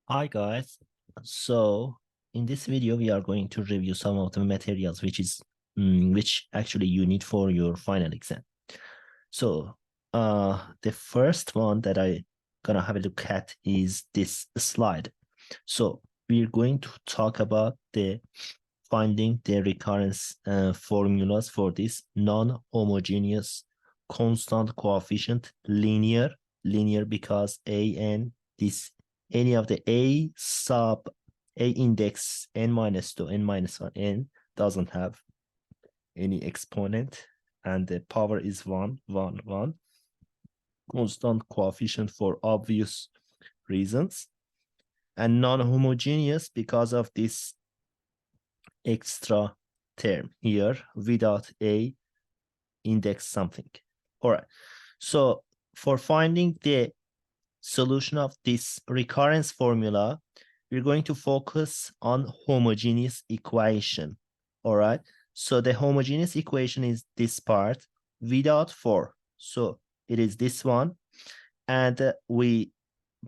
Hi guys. So in this video, we are going to review some of the materials which actually you need for your final exam. So the first one that I gonna have a look at is this slide. So we're going to talk about finding the recurrence formulas for this non-homogeneous constant coefficient linear because any of the a sub a index n minus 2 n minus 1 n doesn't have any exponent and the power is 1 1 1 constant coefficient for obvious reasons, and non-homogeneous because of this extra term here without a index something. All right, so for finding the solution of this recurrence formula, we're going to focus on homogeneous equation. All right, so the homogeneous equation is this part without 4, so it is this one, and we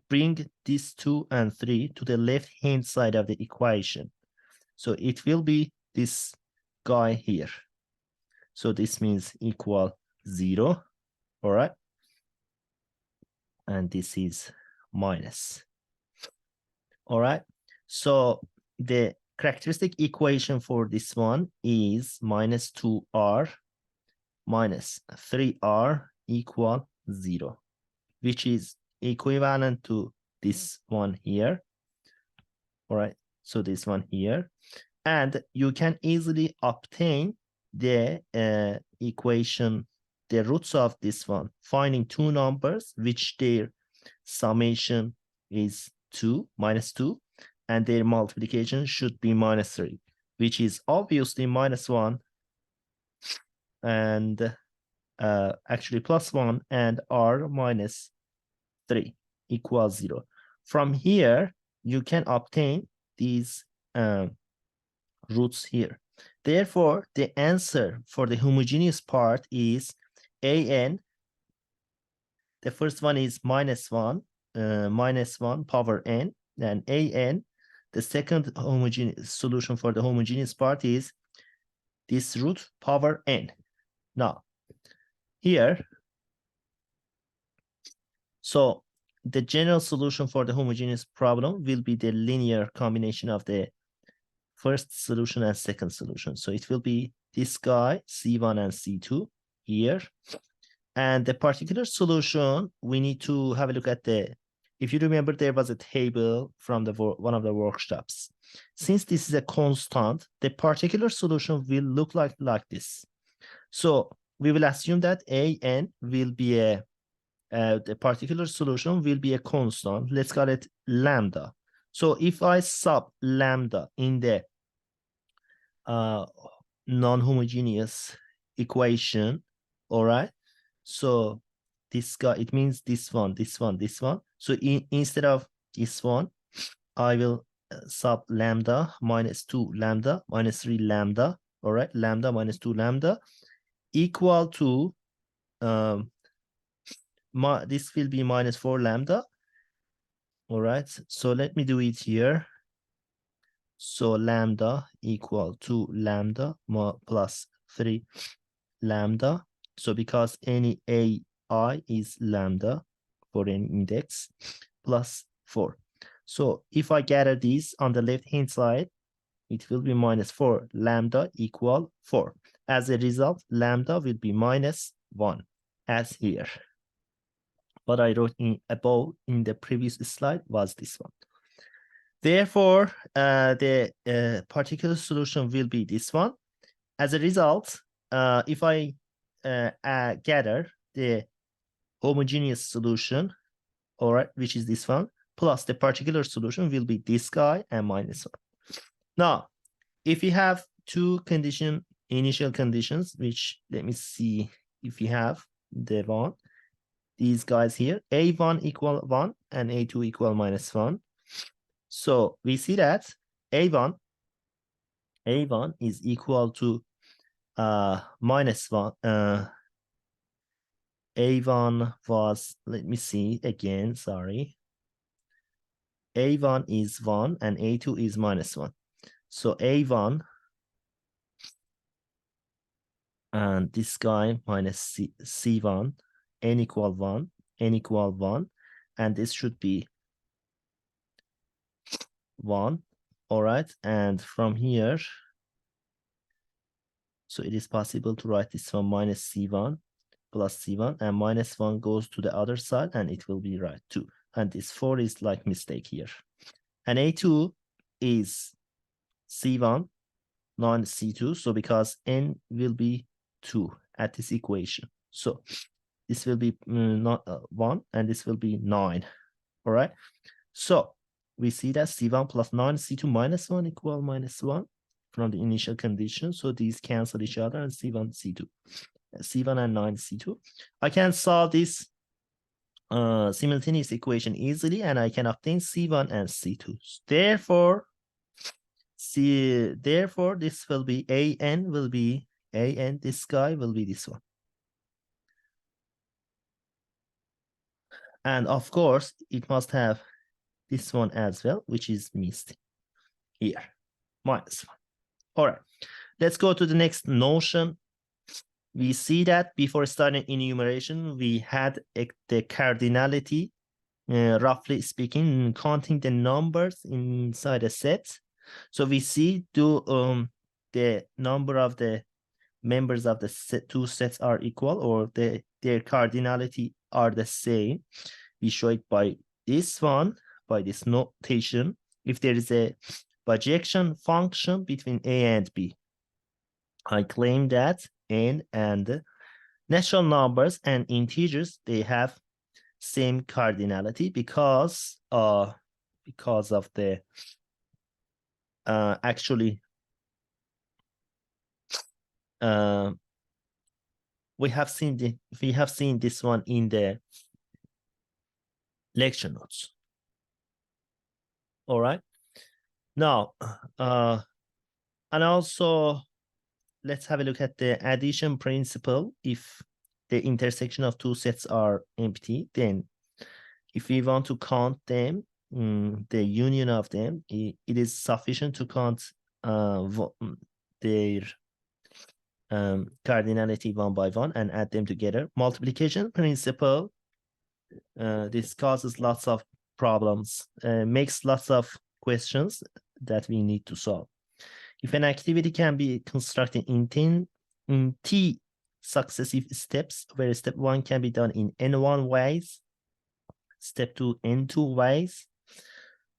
bring these 2 and 3 to the left hand side of the equation. So it will be this guy here. So this means equal 0, all right? And this is minus, all right? So the characteristic equation for this one is minus 2r minus 3r equal 0, which is equivalent to this one here, all right? So this one here. And you can easily obtain the equation, the roots of this one, finding two numbers which their summation is 2, minus 2, and their multiplication should be minus 3, which is obviously minus 1 and actually plus 1 and r minus 3 equals 0. From here, you can obtain these roots here. Therefore, the answer for the homogeneous part is an. The first one is minus 1 power n, and an. The second homogeneous solution for the homogeneous part is this root power n. Now, here, so the general solution for the homogeneous problem will be the linear combination of the first solution and second solution. So it will be this guy, C1 and C2 here. And the particular solution, we need to have a look at if you remember, there was a table from one of the workshops. Since this is a constant, the particular solution will look like this. So we will assume that an will be the particular solution will be a constant. Let's call it lambda. So if I sub lambda in the non-homogeneous equation, all right, so this guy, it means this one. So instead of this one, I will sub lambda minus 2 lambda minus 3 lambda, all right, lambda minus 2 lambda equal to this will be minus 4 lambda. All right, so let me do it here. So lambda equal to lambda plus 3 lambda. So because any ai is lambda for an index plus 4. So if I gather these on the left hand side, it will be minus 4 lambda equal 4. As a result, lambda will be minus 1 as here. What I wrote above in the previous slide was this one. Therefore, the particular solution will be this one. As a result, if I gather the homogeneous solution, all right, which is this one, plus the particular solution will be this guy and minus 1. Now, if you have two initial conditions, which let me see if you have the one, these guys here, a1 equal 1 and a2 equal minus 1. So we see that a1 is equal to minus 1. A1 was, let me see again, sorry. A1 is 1 and A2 is -1. So A1 and this guy minus C1, n equal 1, n equal 1, and this should be 1. All right, and from here, so it is possible to write this one minus C1 plus C1, and -1 goes to the other side, and it will be right too. And this 4 is like mistake here. And A2 is C1 non-C2, so because n will be 2 at this equation. So this will be not 1, and this will be 9. All right. So we see that C1 plus 9 C2 -1 equal -1 from the initial condition. So these cancel each other, and C1 C2, C1 and 9 C2. I can solve this simultaneous equation easily, and I can obtain C1 and C2. Therefore, this will be AN will be AN. This guy will be this one. And of course, it must have this one as well, which is missed here, -1. All right, let's go to the next notion. We see that before starting enumeration, we had the cardinality, roughly speaking, counting the numbers inside a set. So we see the number of the members of the two sets are equal, or their cardinality are the same. We show it by this one, by this notation. If there is a projection function between A and B, I claim that n and natural numbers and integers, they have same cardinality because of the actually we have seen this one in the lecture notes. All right. Now, and also let's have a look at the addition principle. If the intersection of two sets are empty, then if we want to count them, the union of them, it is sufficient to count their cardinality one by one and add them together. Multiplication principle, this causes lots of problems, makes lots of questions that we need to solve. If an activity can be constructed in T successive steps, where step 1 can be done in N1 ways, step 2 N2 ways.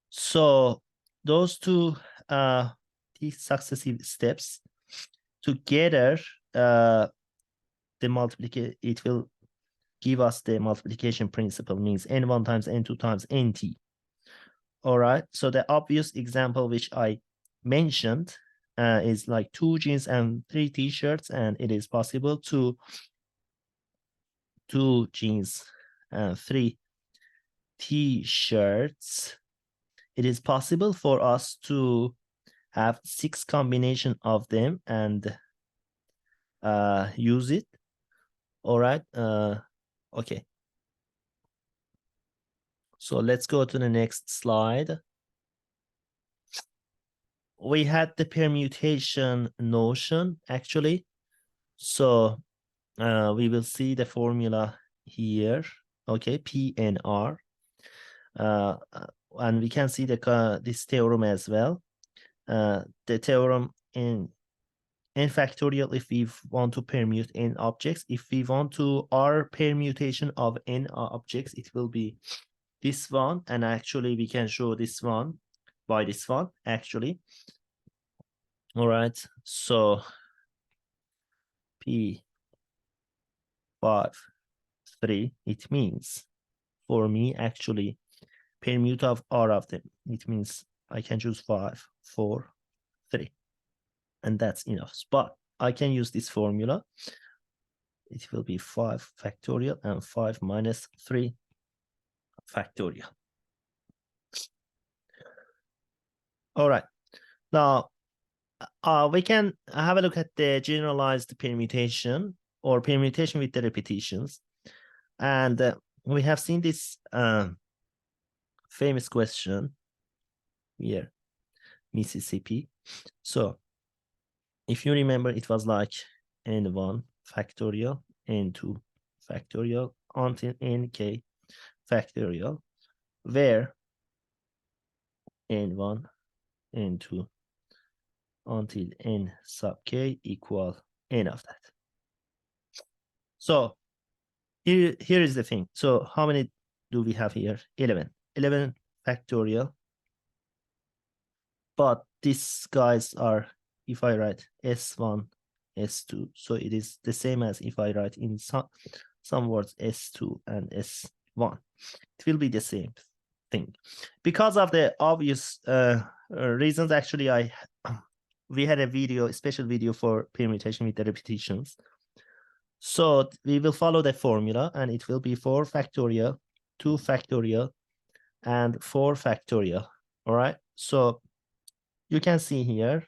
So those two T successive steps together, the multiplication, it will give us the multiplication principle, means N1 times N2 times NT. All right, so the obvious example which I mentioned is like 2 jeans and 3 t-shirts, and it is possible to 2 jeans and 3 t-shirts. It is possible for us to have 6 combination of them and use it. All right. Okay. So let's go to the next slide. We had the permutation notion actually. So we will see the formula here. Okay, P and R. And we can see this theorem as well. The theorem in n factorial, if we want to permute n objects, if we want to R permutation of n objects, it will be this one, and actually we can show this one by this one actually. All right, so P 5 3, it means for me actually permute of R of them, it means I can choose 5 4 3, and that's enough. But I can use this formula. It will be 5 factorial and 5 minus 3 factorial. All right, now we can have a look at the generalized permutation, or permutation with the repetitions. And we have seen this famous question here, Mississippi. So if you remember, it was like n1 factorial, n2 factorial, until nk factorial, where n1, n2, until n sub k equal n of that. So here is the thing. So how many do we have here? 11. 11 factorial. But these guys are, if I write S1, S2, so it is the same as if I write in some words S2 and S1. It will be the same thing. Because of the obvious reasons, actually, we had a special video for permutation with the repetitions. So we will follow the formula, and it will be 4 factorial, 2 factorial, and 4 factorial. All right. So you can see here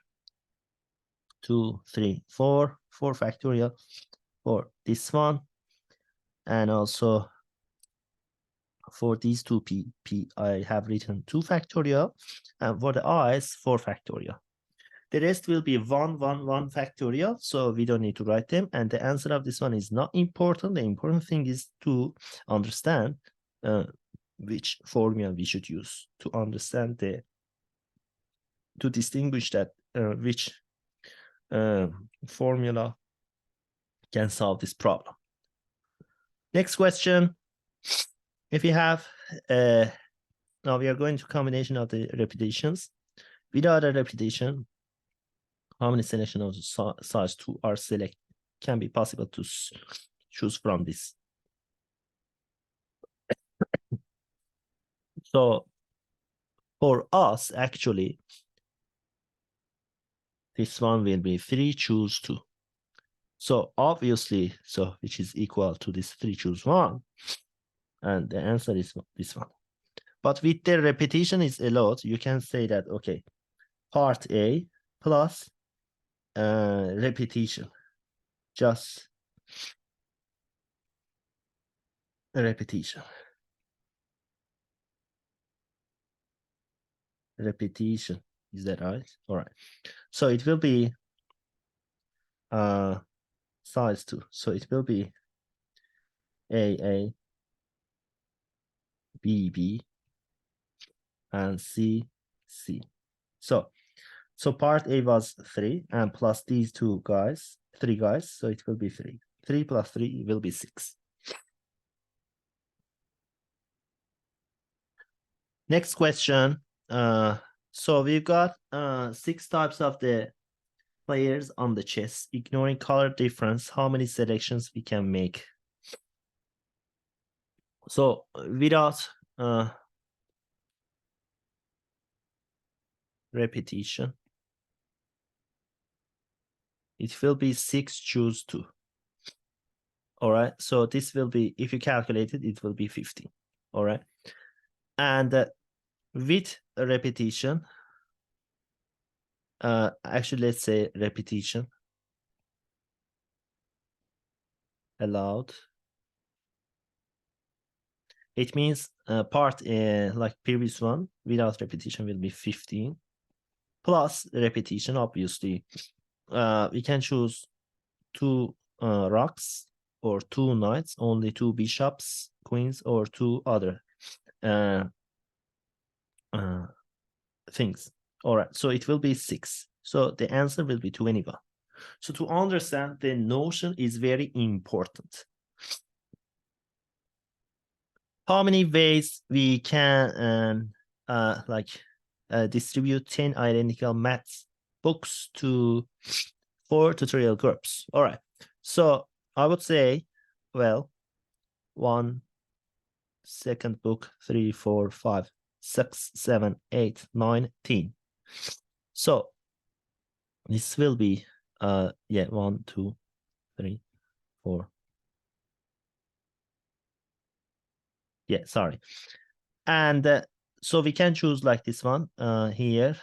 2, 3, 4, 4 factorial for this one, and also for these two p, I have written 2 factorial, and for the i's 4 factorial. The rest will be 1, 1, 1 factorial, so we don't need to write them. And the answer of this one is not important. The important thing is to understand which formula we should use to understand to distinguish that which formula can solve this problem. Next question. If you have, now we are going to combination of the repetitions. Without a repetition, how many selection of size 2 are can be possible to choose from this? So for us, actually, this one will be 3 choose 2. So obviously, so which is equal to this 3 choose 1. And the answer is this one. But with the repetition is a lot, you can say that, okay, part A plus repetition, just a repetition. Repetition, is that right? All right. So it will be size 2. So it will be A, B, and C. So part A was 3, and plus these 3 guys, so it will be 3. 3 plus 3 will be 6. Next question. So we've got 6 types of the players on the chess. Ignoring color difference, how many selections we can make? So without repetition, it will be 6 choose 2. All right. So this will be, if you calculate it, it will be 15. All right. And with a repetition, actually, let's say repetition allowed. It means part like previous one without repetition will be 15 plus repetition. Obviously, we can choose 2 rocks or 2 knights, only 2 bishops, queens, or 2 other things. All right, so it will be 6. So the answer will be 21. So to understand, the notion is very important. How many ways we can distribute 10 identical maths books to 4 tutorial groups? All right. So I would say, well, 1, second book, 3, 4, 5, 6, 7, 8, 9, 10. So this will be 1, 2, 3, 4. Yeah, sorry. And so we can choose like this one here,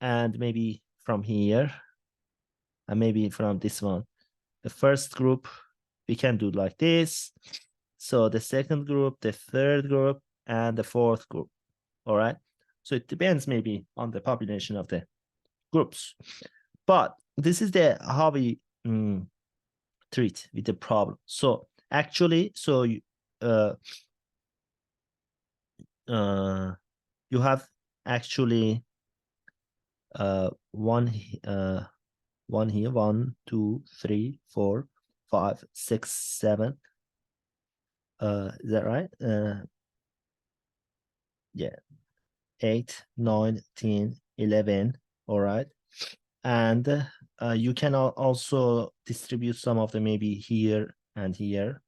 and maybe from here, and maybe from this one. The first group we can do like this. So the second group, the third group, and the fourth group. All right. So it depends maybe on the population of the groups. But this is the how we treat with the problem. So actually, so you have actually one here, 1, 2, 3, 4, 5, 6, 7. Is that right? Yeah, 8, 9, 10, 11. All right. And you can also distribute some of them maybe here and here,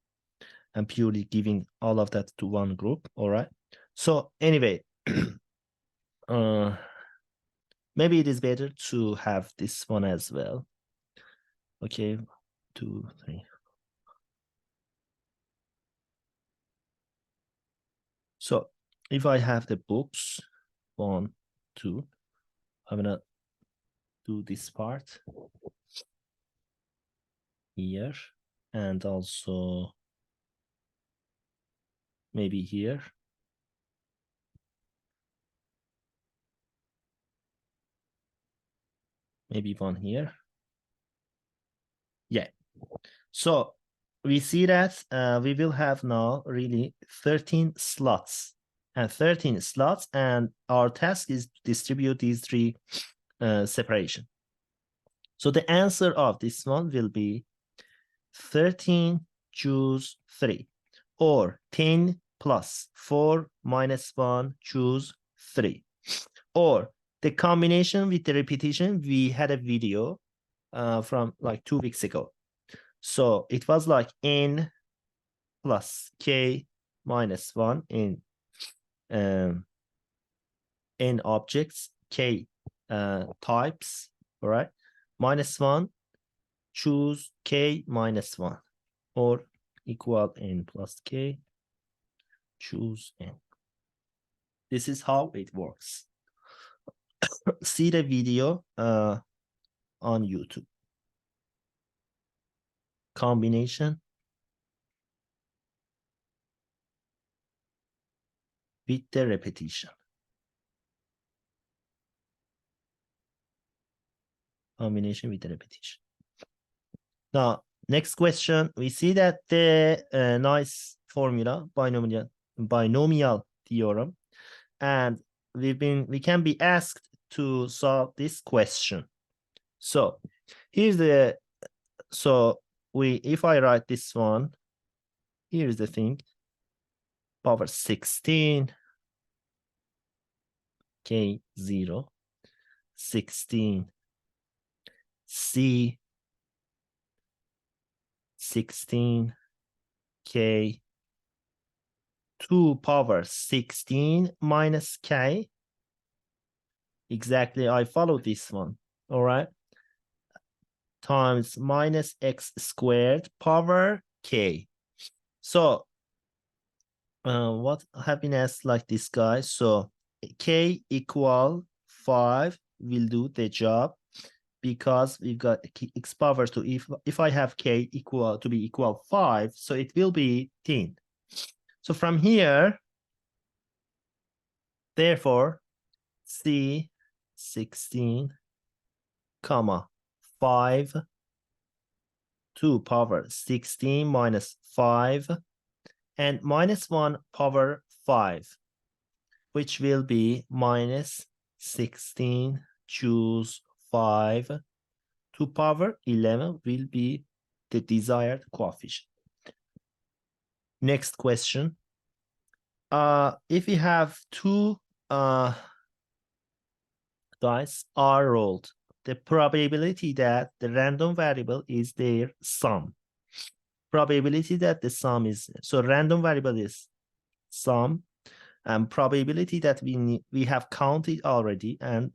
and purely giving all of that to one group. All right. So anyway, maybe it is better to have this one as well. Okay, 2, 3. So if I have the books, 1, 2, I'm gonna do this part here, and also maybe here. Maybe one here. Yeah. So we see that we will have now really 13 slots and 13 slots, and our task is to distribute these three separation. So the answer of this one will be 13 choose 3, or 10 plus 4 minus 1 choose 3, or the combination with the repetition. We had a video from like 2 weeks ago. So it was like n plus k minus 1 in n objects, k types, all right? Minus 1, choose k minus 1, or equal n plus k, choose n. This is how it works. See the video on YouTube. Combination with the repetition. Combination with the repetition. Now, next question, we see that the nice formula, binomial theorem, and we can be asked to solve this question. So here's the, if I write this one, here's the thing, power 16, k0, 16, c, 16, k, 2 power 16 minus k. Exactly, I follow this one, all right? Times minus x squared power k. So what have been asked like this, guys? So k equal 5 will do the job, because we've got x power 2. If I have k equal to be equal 5, so it will be 10. So from here, therefore, c 16 comma 5, 2 power 16 minus 5, and minus 1 power 5, which will be minus 16 choose 5, 2 power 11 will be the desired coefficient. Next question. If we have two dice are rolled, the probability that the random variable is their sum. Probability that the sum is, so random variable is sum, and probability that we have counted already, and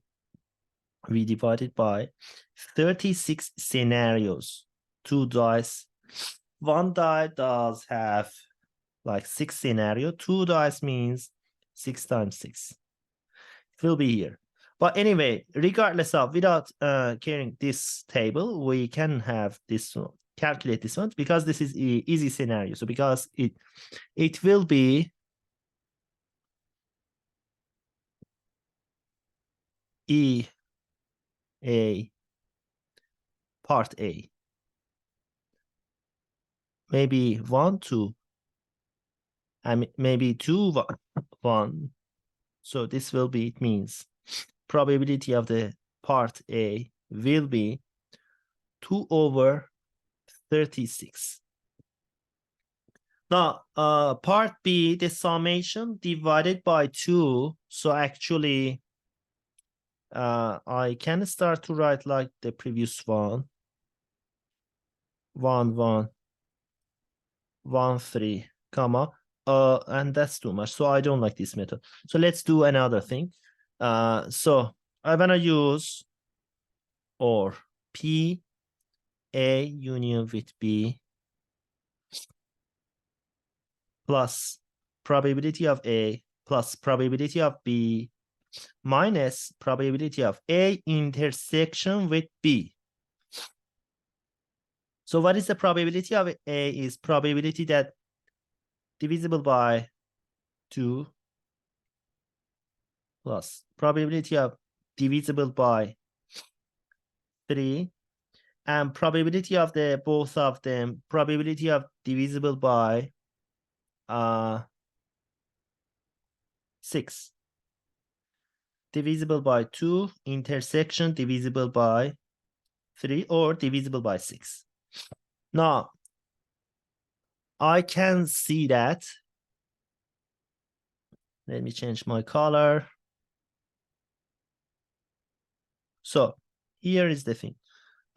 we divided by 36 scenarios. 2 dice. 1 die does have like 6 scenario. 2 dice means 6 times 6. It will be here. But anyway, regardless of, without caring this table, we can have this one, calculate this one, because this is an easy scenario. So because it will be A, part A. Maybe 1, 2. I mean, maybe 2, 1, 1. So this will be, it means probability of the part A will be 2 over 36. Now, part B, the summation divided by 2. So actually, I can start to write like the previous one. 1, 1, 1, 3, comma. And that's too much. So I don't like this method. So let's do another thing. So I wanna use or P, A union with B plus probability of A plus probability of B minus probability of A intersection with B. So what is the probability of A? Is probability that divisible by 2 plus probability of divisible by 3 and probability of the both of them, probability of divisible by 6. Divisible by 2, intersection divisible by 3 or divisible by 6. Now, I can see that. Let me change my color. So here is the thing.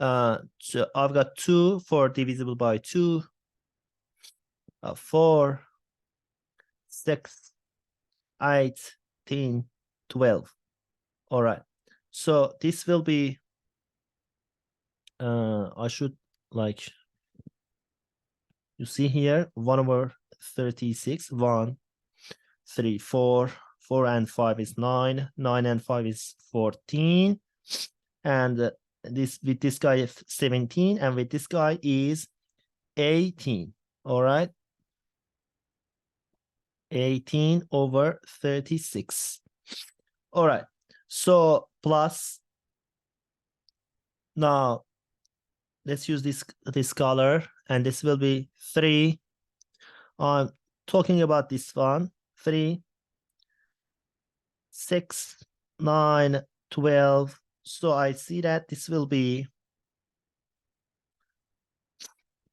So I've got 2 for divisible by 2, 4, 6, 8, 10, 12. All right. So this will be, I should like, you see here, 1 over 36, 1, 3, 4, 4 and 5 is 9, 9 and 5 is 14. And this with this guy is 17, and with this guy is 18. All right. 18 over 36. All right. So plus, now let's use this color, and this will be 3. I'm talking about this one. 3, 6, 9, 12. So I see that this will be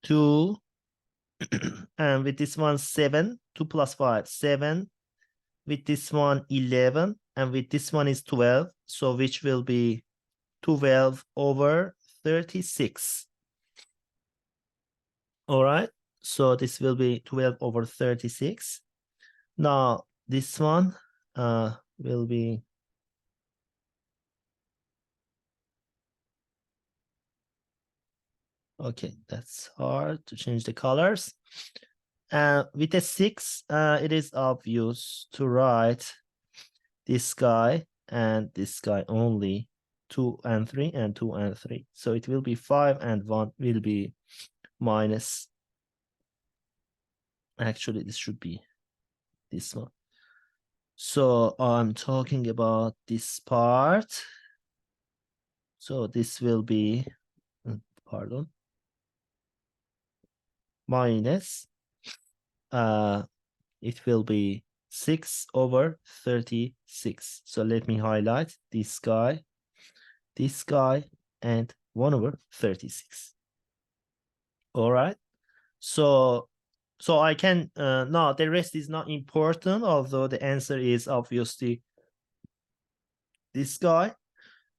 2. And with this one, 7. 2 plus 5, 7. With this one, 11. And with this one is 12. So which will be 12 over 36. All right. So this will be 12 over 36. Now this one will be okay. That's hard to change the colors. With a 6, it is obvious to write this guy and this guy only, 2 and 3 and 2 and 3. So it will be 5 and 1 will be minus. Actually, this should be this one. So I'm talking about this part. So this will be, pardon, minus, it will be 6 over 36. So let me highlight this guy, and 1 over 36. All right. So I can, no, the rest is not important, although the answer is obviously this guy.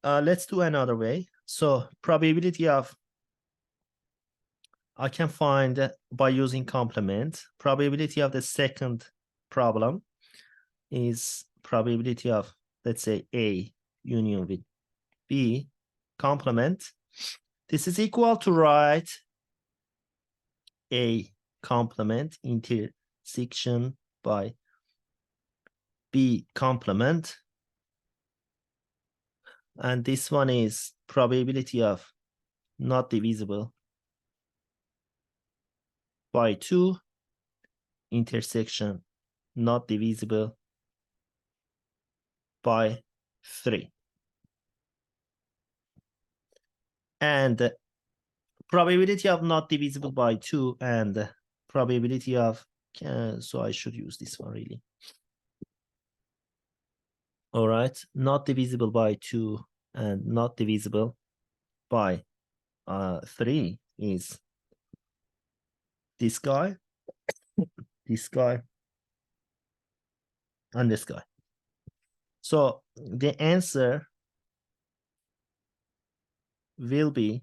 Let's do another way. So probability of, I can find by using complement, probability of the second problem is probability of, let's say, A union with B complement. This is equal to write A complement intersection by B complement. And this one is probability of not divisible by 2 intersection not divisible by 3. And probability of not divisible by 2 and probability of, so I should use this one really. All right, not divisible by 2 and not divisible by 3 is this guy, this guy, and this guy. So the answer will be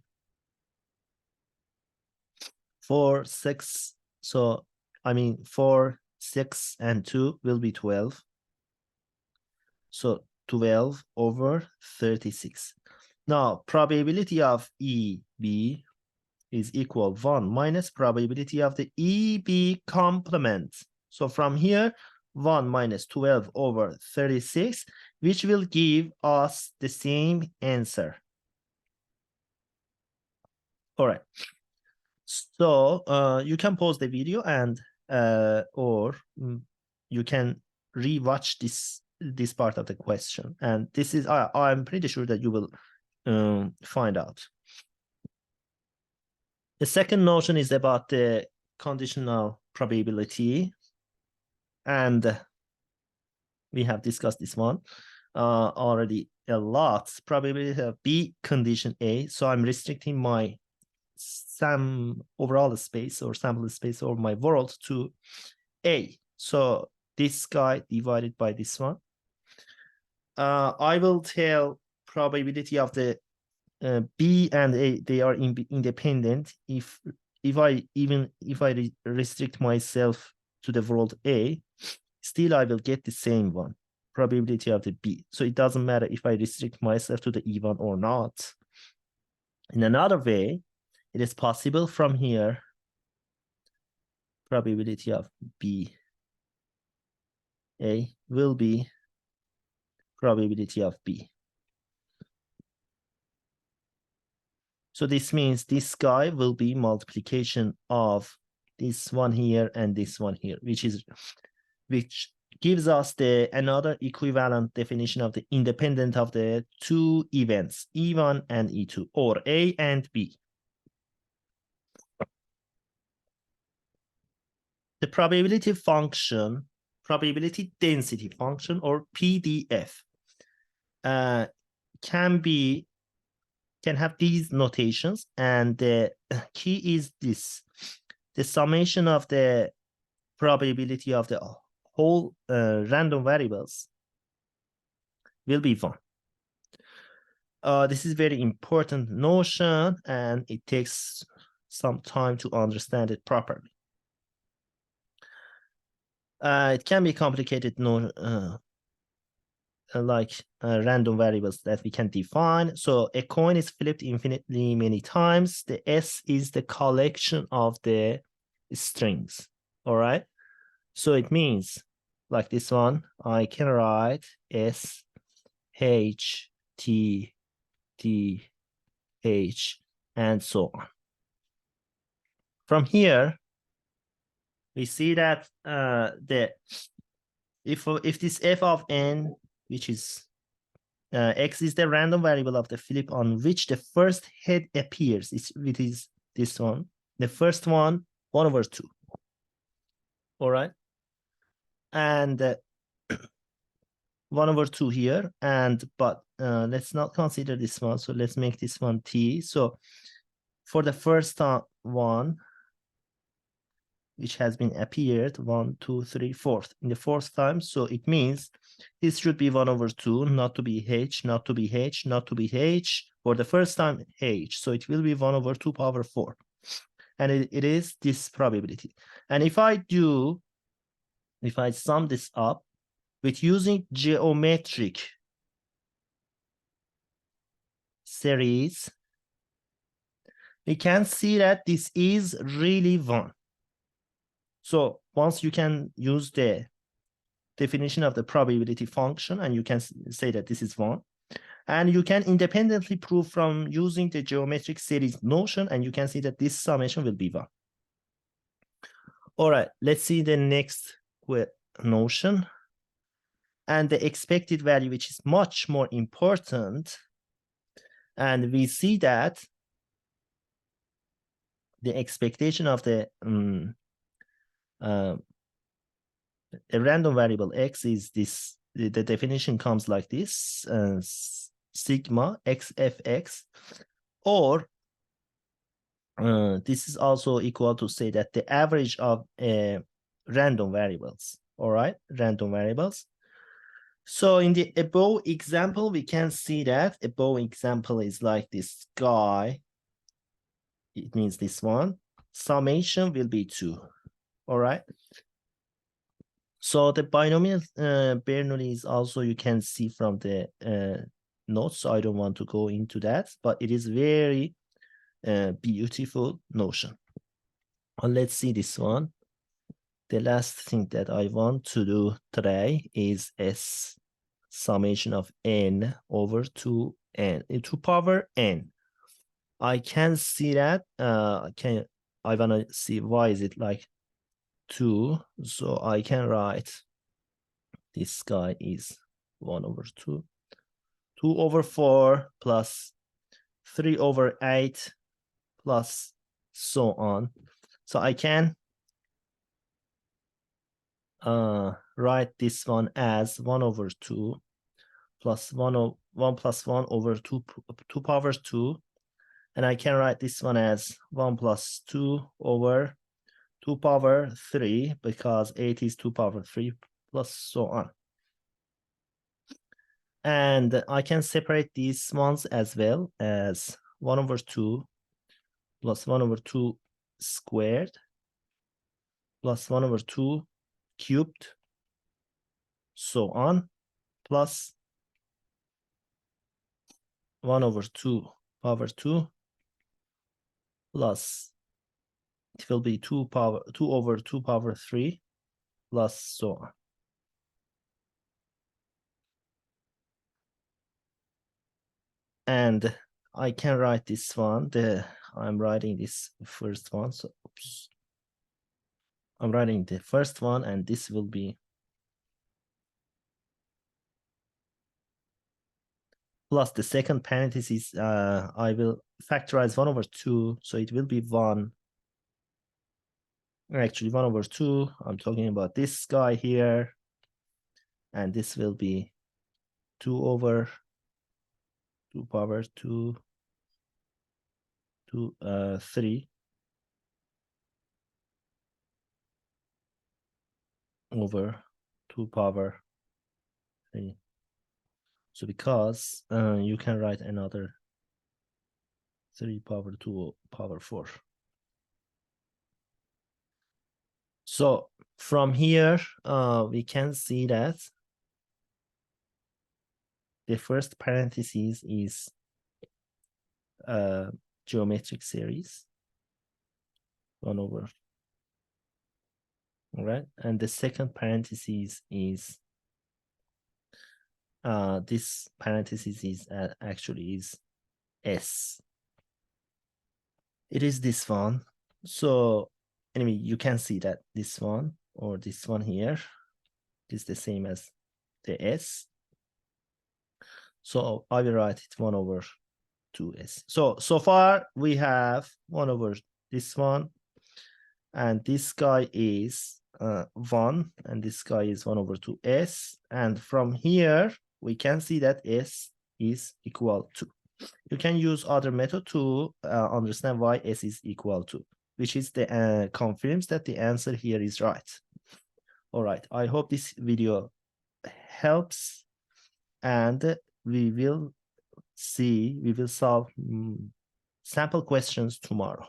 4, 6. So I mean 4, 6, and 2 will be 12. So 12 over 36. Now probability of EB is equal 1 minus probability of the EB complement. So from here, 1 minus 12 over 36, which will give us the same answer. All right. So you can pause the video and or you can rewatch this part of the question. And this is, I'm pretty sure that you will find out. The second notion is about the conditional probability. And we have discussed this one already a lot. Probability of B condition A. So I'm restricting my overall space or sample space or my world to A. So this guy divided by this one. I will tell probability of the B and A, they are independent. If I restrict myself to the world A, still I will get the same one, probability of the B. So it doesn't matter if I restrict myself to the E1 or not. In another way, it is possible from here, probability of B A will be probability of B. So this means this guy will be multiplication of this one here and this one here, which gives us another equivalent definition of the independent of the two events, E1 and E2, or A and B. The probability function, probability density function, or PDF, can have these notations, and the key is this: the summation of the probability of the whole random variables will be 1. This is very important notion, and it takes some time to understand it properly. It can be complicated, like random variables that we can define. So a coin is flipped infinitely many times. The S is the collection of the strings. All right. So it means like this one, I can write S, H, T, T, H, and so on. From here, we see that if this f of n, which is x, is the random variable of the flip on which the first head appears, it is this one. The first one, 1 over 2. All right. And 1 over 2 here. But let's not consider this one. So let's make this one t. So for the first one, which has been appeared 1, 2, 3, 4th in the 4th time. So it means this should be 1 over 2, not to be h, not to be h, not to be h. For the first time, h. So it will be 1 over 2 power 4. And it is this probability. And if I sum this up with using geometric series, we can see that this is really 1. So once you can use the definition of the probability function, and you can say that this is 1, and you can independently prove from using the geometric series notion, and you can see that this summation will be 1. All right, let's see the next notion, and the expected value, which is much more important. And we see that the expectation of the a random variable x is this, the definition comes like this, sigma xfx, or this is also equal to say that the average of random variables, all right, random variables. So in the above example, we can see that above example is like this guy. It means this one. Summation will be 2, all right. So the binomial Bernoulli is also, you can see from the notes. So I don't want to go into that, but it is very beautiful notion. Well, let's see this one. The last thing that I want to do today is S summation of n over 2n, 2 power n. I can see that. I want to see why is it like 2. So I can write this guy is 1 over 2, 2 over 4 plus 3 over 8 plus so on. So I can write this one as 1 over 2 plus 1 plus 1 over 2 power 2. And I can write this one as 1 plus 2 over 2 power 3, because 8 is 2 power 3 plus so on. And I can separate these ones as well as 1 over 2 plus 1 over 2 squared plus 1 over 2 cubed, so on, plus 1 over 2 power 2 plus it will be 2 over 2 power 3 plus so on. And I can write this one. I'm writing this first one. So oops. I'm writing the first one, and this will be plus the second parenthesis. I will factorize 1 over 2, so it will be 1. Actually, 1 over 2. I'm talking about this guy here, and this will be 2 over 2 power 2 to 3 over 2 power 3. So because you can write another 3 power 2 power 4. So from here, we can see that the first parenthesis is geometric series, 1 over, all right? And the second parenthesis is, this parenthesis is actually is S. It is this one. So anyway, you can see that this one or this one here is the same as the S. So I will write it 1 over 2S. So far we have 1 over this one, and this guy is 1, and this guy is 1 over 2S. And from here, we can see that S is equal to. You can use other method to understand why S is equal to, which is the confirms that the answer here is right. All right, I hope this video helps, and we will solve sample questions tomorrow.